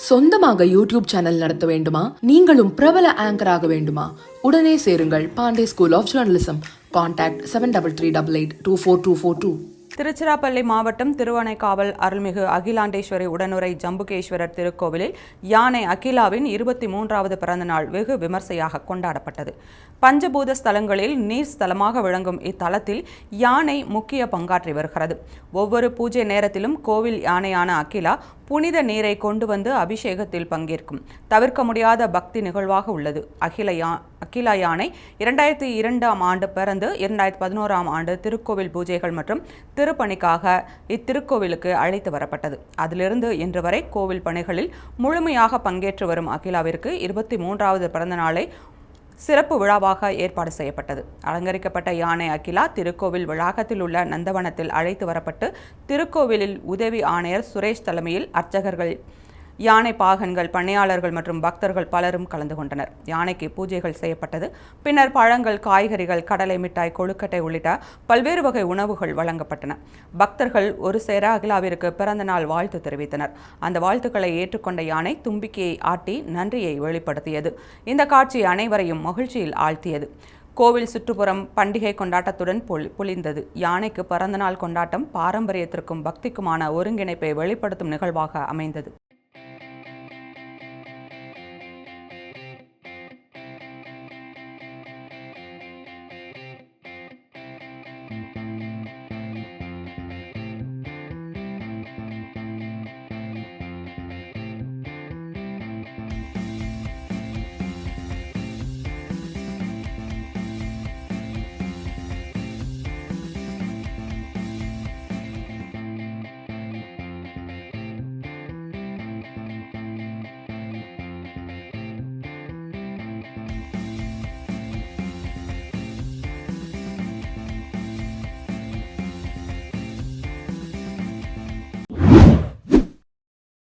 சொந்தமாக YouTube channel நடத்த வேண்டுமா? நீங்களும் பிரபல ஆங்கர் ஆக வேண்டுமா? உடனே சேருங்கள் Pandey school of journalism. Contact 7338824242. Tiruchirappalli மாவட்டம் திருவானைக்காவல் அருள்மிகு அகிலாண்டேஸ்வரி உடனுரை ஜம்புகேஸ்வரர் திருக்கோவிலில் யானை அகிலாவின் 23வது பிறந்த நாள் வெகு விமர்சையாக கொண்டாடப்பட்டது. பஞ்சபூத ஸ்தலங்களில் நீர் ஸ்தலமாக விளங்கும் இத்தலத்தில் யானை முக்கிய பங்காற்றி வருகிறது. ஒவ்வொரு பூஜை நேரத்திலும் கோவில் யானையான அகிலா புனித நீரை கொண்டு வந்து அபிஷேகத்தில் பங்கேற்கும் தவிர்க்க முடியாத பக்தி நிகழ்வாக உள்ளது. அகிலா யானை 2002ஆம் ஆண்டு பிறந்து 2011ஆம் ஆண்டு திருக்கோவில் பூஜைகள் மற்றும் திருப்பணிக்காக இத்திருக்கோவிலுக்கு அழைத்து வரப்பட்டது. அதிலிருந்து இன்று வரை கோவில் பணிகளில் முழுமையாக பங்கேற்று வரும் அகிலாவிற்கு 23வது பிறந்த நாளை சிறப்பு விழாவாக ஏற்பாடு செய்யப்பட்டது. அலங்கரிக்கப்பட்ட யானை அகிலா திருக்கோவில் வளாகத்தில் உள்ள நந்தவனத்தில் அழைத்து வரப்பட்டு திருக்கோவிலில் உதவி ஆணையர் சுரேஷ் தலைமையில் அர்ச்சகர்கள், யானை பாகன்கள், பணியாளர்கள் மற்றும் பக்தர்கள் பலரும் கலந்து கொண்டனர். யானைக்கு பூஜைகள் செய்யப்பட்டது. பின்னர் பழங்கள், காய்கறிகள், கடலை மிட்டாய், கொழுக்கட்டை உள்ளிட்ட பல்வேறு வகை உணவுகள் வழங்கப்பட்டன. பக்தர்கள் ஒரு சேர அகிலாவிற்கு பிறந்த நாள் வாழ்த்து தெரிவித்தனர். அந்த வாழ்த்துக்களை ஏற்றுக்கொண்ட யானை தும்பிக்கையை ஆட்டி நன்றியை வெளிப்படுத்தியது. இந்த காட்சி அனைவரையும் மகிழ்ச்சியில் ஆழ்த்தியது. கோவில் சுற்றுப்புறம் பண்டிகை கொண்டாட்டத்துடன் பொலிந்தது. யானைக்கு பிறந்தநாள் கொண்டாட்டம் பாரம்பரியத்திற்கும் பக்திக்குமான ஒருங்கிணைப்பை வெளிப்படுத்தும் நிகழ்வாக அமைந்தது.